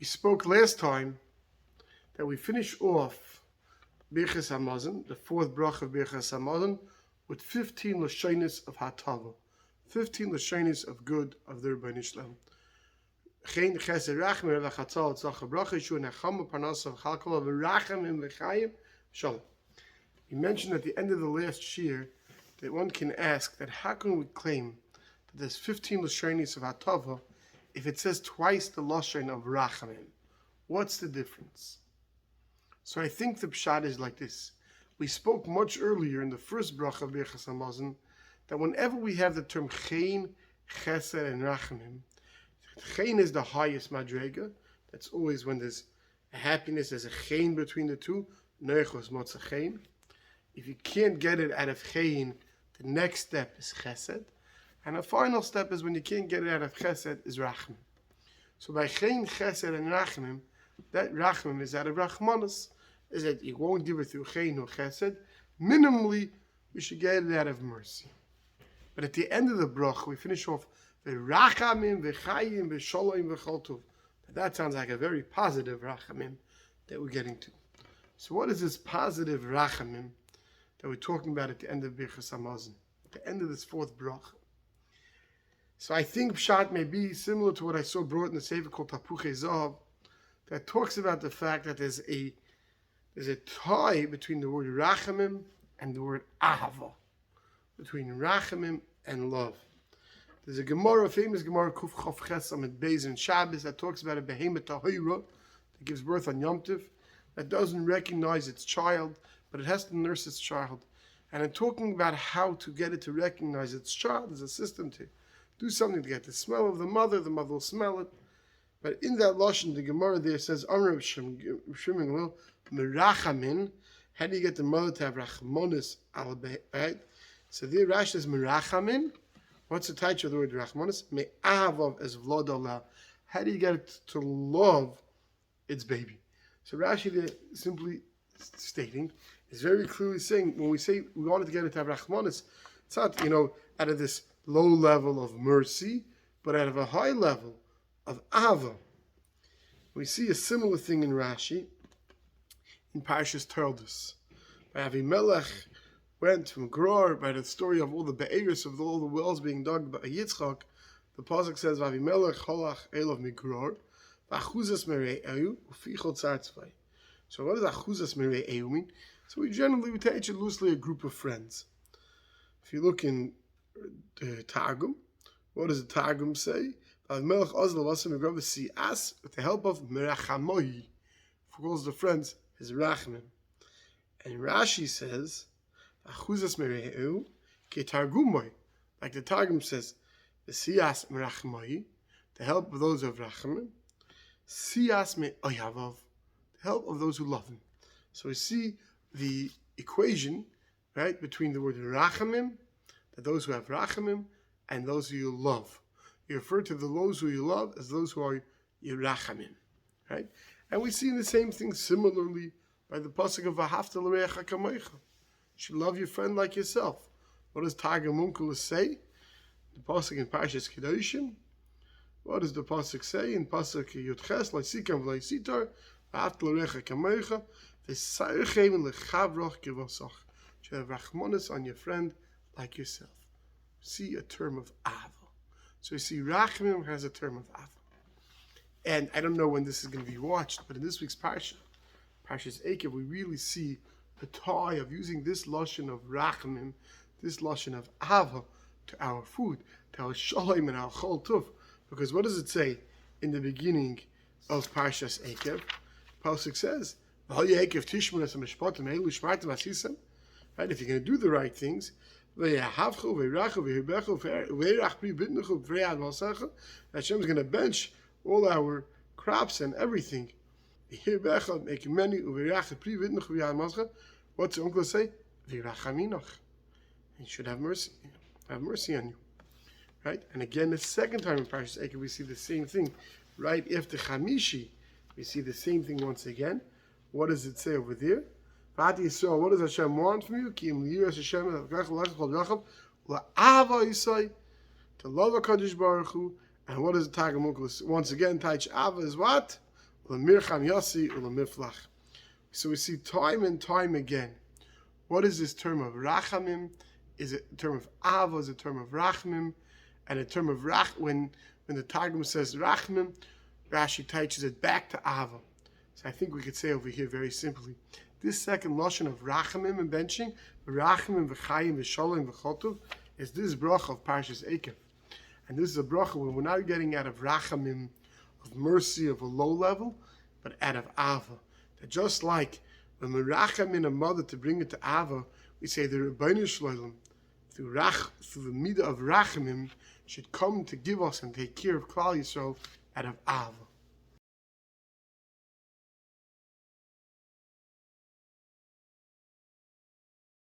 We spoke last time that we finish off Bרכת המזון, the fourth bracha of Bרכת המזון, with 15 lashonis of hatava, 15 lashonis of good of the Rebbeinu Shalom. Chen chesed rachmim v'chatzal tzach bracha shu nechama parnasa v'chalkala v'rachamim v'chayim shalom. We mentioned at the end of the last shir that one can ask that how can we claim that there's 15 lashonis of hatava if it says twice the lashon of rachamim? What's the difference? So I think the pshat is like this. We spoke much earlier in the first bracha of Bרכת hamazon that whenever we have the term chen, chesed, and rachamim, chen is the highest madrega. That's always when there's a happiness, there's a chen between the two. Neichos motza chen. If you can't get it out of chen, the next step is chesed. And the final step is when you can't get it out of chesed is rachamim. So by chen, chesed, and rachamim, that rachamim is out of rachmanas, is that you won't give it through chen or chesed. Minimally, we should get it out of mercy. But at the end of the brach, we finish off the Rachamim, v'chayim, v'sholom, v'choltov. That sounds like a very positive Rachamim that we're getting to. So what is this positive Rachamim that we're talking about at the end of Bרכת hamazon, at the end of this fourth brach? So I think Pshat may be similar to what I saw brought in the Sefer called Tapuchei Zahav, that talks about the fact that there's a tie between the word Rachamim and the word Ahava, between Rachamim and love. There's a Gemara, a famous Gemara, Kuf Chof Ches Amid Beis in Shabbos, that talks about a behemoth tahira that gives birth on Yom Tov, that doesn't recognize its child, but it has to nurse its child. And in talking about how to get it to recognize its child, there's a system to do something to get the smell of the mother will smell it. But in that lashon, the Gemara there says, Amr Shimon Merachamin. How do you get the mother to have rachmonis al right? So there Rashi says Merachamin. What's the title of the word rachmonis? Me'avav as vlodola. How do you get it to love its baby? So Rashi there simply stating is very clearly saying when we say we wanted to get it to have rachmonis, it's not out of this low level of mercy, but out of a high level of ava. We see a similar thing in Rashi in Parshas Toldos. By Avimelech went from Gror, by the story of all the be'eris of all the wells being dug by Yitzchak, the pasuk says Avimelech holach elov migror v'achuzas mere'eu ufichol tzartzvai. So what does achuzas mere'eu mean? So we take it loosely a group of friends. If you look in the Targum, what does the Targum say? Avimelech ozl v'asem migror v'si'as with the help of merachamoi, calls the friends his rachamim. And Rashi says, achuzas mere'eu ketargumoi, like the Targum says, the siyas merachmoi, the help of those of rachamim, siyas me'oyavav, the help of those who love him. So we see the equation, right, between the word rachamim, that those who have rachamim, and those who you love. You refer to those who you love as those who are your rachamim, right? And we see the same thing similarly by the pasuk of V'ahavta l'reacha kamocha. You should love your friend like yourself. What does Targum Onkelos say? The pasuk in Parshas Kedoshim. What does the pasuk say in pasuk Yudches? L'sikam v'leisitar V'ahavta l'reacha kamocha v'sayrechem l'chavroch kivosach. You should have rachmanis on your friend like yourself. See a term of ava. So you see, Rachamim has a term of ava. And I don't know when this is going to be watched, but in this week's Parsha, Parshas Eikev, we really see the tie of using this lashon of Rachamim, this lashon of Ava, to our food, to our shalom and our chol tov. Because what does it say in the beginning of Parshas Eikev? Pasuk says, right? If you're going to do the right things, Hashem's going to bench all our crops and everything. What's the uncle say? He should have mercy. Have mercy on you. Right? And again, the second time in Parashas Eikev, we see the same thing. Right after Chamishi, we see the same thing once again. What does it say over there? What does Hashem want from you? To love HaKadosh Baruch Hu. And what does the Targum Onkelos once again teach? Ava is what? L'mircham yasi u'lemiflach. So we see time and time again. What is this term of Rachamim? Is it a term of Ava? Is it a term of Rachamim? And a term of when the Targum says Rachamim, Rashi teaches it back to Ava. So I think we could say over here very simply, this second lashon of Rachamim and benching, Rachamim v'chayim v'shalom v'chotuv, is this bracha of Parshas Ekev. And this is a bracha when we're not getting out of Rachamim, of mercy of a low level, but out of Ava. That just like when we racham in a mother to bring it to Ava, we say the Rebbeinu Shalom, through the midah of Rachamim, should come to give us and take care of Klal Yisrael out of Ava.